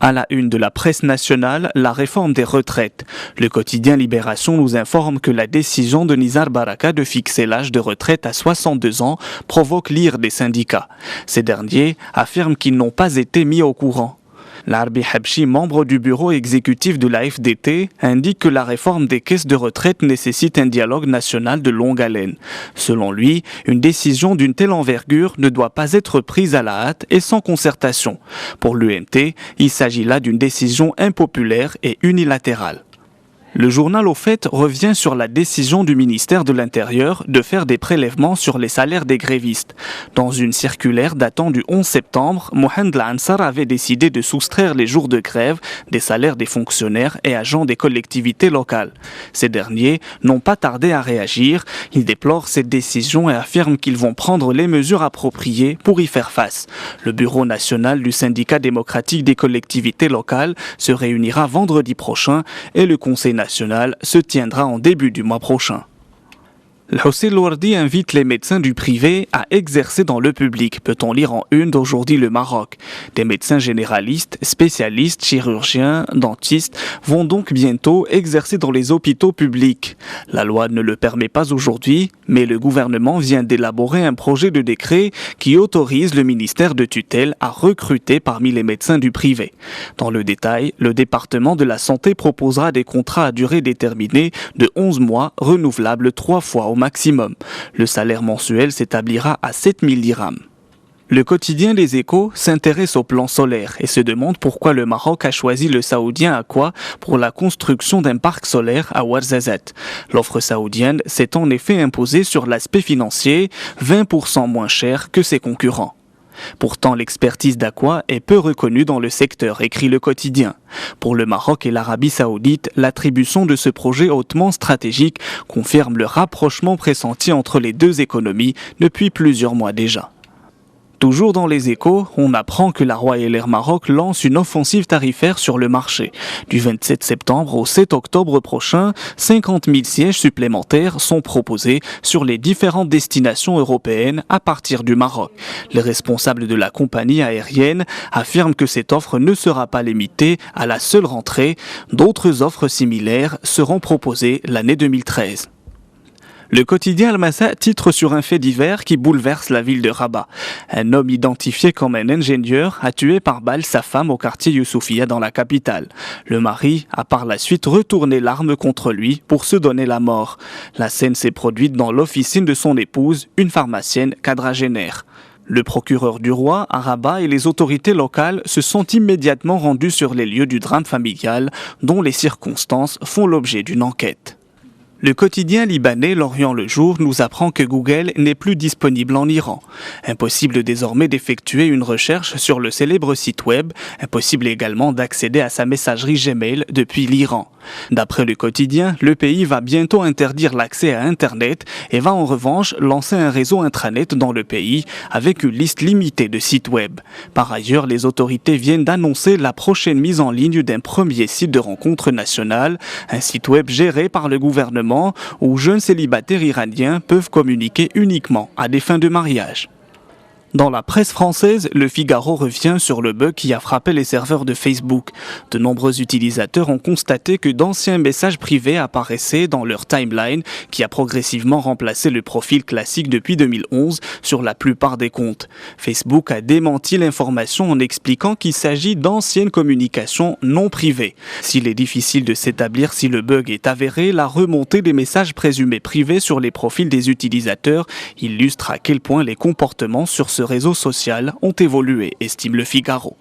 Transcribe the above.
À la une de la presse nationale, la réforme des retraites. Le quotidien Libération nous informe que la décision de Nizar Baraka de fixer l'âge de retraite à 62 ans provoque l'ire des syndicats. Ces derniers affirment qu'ils n'ont pas été mis au courant. Larbi Habshi, membre du bureau exécutif de la FDT, indique que la réforme des caisses de retraite nécessite un dialogue national de longue haleine. Selon lui, une décision d'une telle envergure ne doit pas être prise à la hâte et sans concertation. Pour l'UMT, il s'agit là d'une décision impopulaire et unilatérale. Le journal Au Fait revient sur la décision du ministère de l'Intérieur de faire des prélèvements sur les salaires des grévistes. Dans une circulaire datant du 11 septembre, Mohamed Lansar avait décidé de soustraire les jours de grève des salaires des fonctionnaires et agents des collectivités locales. Ces derniers n'ont pas tardé à réagir. Ils déplorent cette décision et affirment qu'ils vont prendre les mesures appropriées pour y faire face. Le Bureau national du syndicat démocratique des collectivités locales se réunira vendredi prochain et le Conseil national se tiendra en début du mois prochain. Hossein Louardi invite les médecins du privé à exercer dans le public, peut-on lire en une d'aujourd'hui Le Maroc. Des médecins généralistes, spécialistes, chirurgiens, dentistes vont donc bientôt exercer dans les hôpitaux publics. La loi ne le permet pas aujourd'hui, mais le gouvernement vient d'élaborer un projet de décret qui autorise le ministère de tutelle à recruter parmi les médecins du privé. Dans le détail, le département de la santé proposera des contrats à durée déterminée de 11 mois, renouvelables 3 fois au maximum. Le salaire mensuel s'établira à 7 000 dirhams. Le quotidien Les Échos s'intéresse au plan solaire et se demande pourquoi le Maroc a choisi le saoudien Aqua pour la construction d'un parc solaire à Ouarzazate. L'offre saoudienne s'est en effet imposée sur l'aspect financier, 20% moins cher que ses concurrents. Pourtant, l'expertise d'Aqua est peu reconnue dans le secteur, écrit le quotidien. Pour le Maroc et l'Arabie saoudite, l'attribution de ce projet hautement stratégique confirme le rapprochement pressenti entre les deux économies depuis plusieurs mois déjà. Toujours dans Les Échos, on apprend que la Royal Air Maroc lance une offensive tarifaire sur le marché. Du 27 septembre au 7 octobre prochain, 50 000 sièges supplémentaires sont proposés sur les différentes destinations européennes à partir du Maroc. Les responsables de la compagnie aérienne affirment que cette offre ne sera pas limitée à la seule rentrée. D'autres offres similaires seront proposées l'année 2013. Le quotidien Al-Massa titre sur un fait divers qui bouleverse la ville de Rabat. Un homme identifié comme un ingénieur a tué par balle sa femme au quartier Youssoufia dans la capitale. Le mari a par la suite retourné l'arme contre lui pour se donner la mort. La scène s'est produite dans l'officine de son épouse, une pharmacienne quadragénaire. Le procureur du roi à Rabat et les autorités locales se sont immédiatement rendus sur les lieux du drame familial dont les circonstances font l'objet d'une enquête. Le quotidien libanais L'Orient le Jour nous apprend que Google n'est plus disponible en Iran. Impossible désormais d'effectuer une recherche sur le célèbre site web, impossible également d'accéder à sa messagerie Gmail depuis l'Iran. D'après le quotidien, le pays va bientôt interdire l'accès à Internet et va en revanche lancer un réseau intranet dans le pays avec une liste limitée de sites web. Par ailleurs, les autorités viennent d'annoncer la prochaine mise en ligne d'un premier site de rencontre nationale, un site web géré par le gouvernement où jeunes célibataires iraniens peuvent communiquer uniquement à des fins de mariage. Dans la presse française, Le Figaro revient sur le bug qui a frappé les serveurs de Facebook. De nombreux utilisateurs ont constaté que d'anciens messages privés apparaissaient dans leur timeline, qui a progressivement remplacé le profil classique depuis 2011 sur la plupart des comptes. Facebook a démenti l'information en expliquant qu'il s'agit d'anciennes communications non privées. S'il est difficile de s'établir si le bug est avéré, la remontée des messages présumés privés sur les profils des utilisateurs illustre à quel point les comportements sur ce réseau social ont évolué, estime Le Figaro.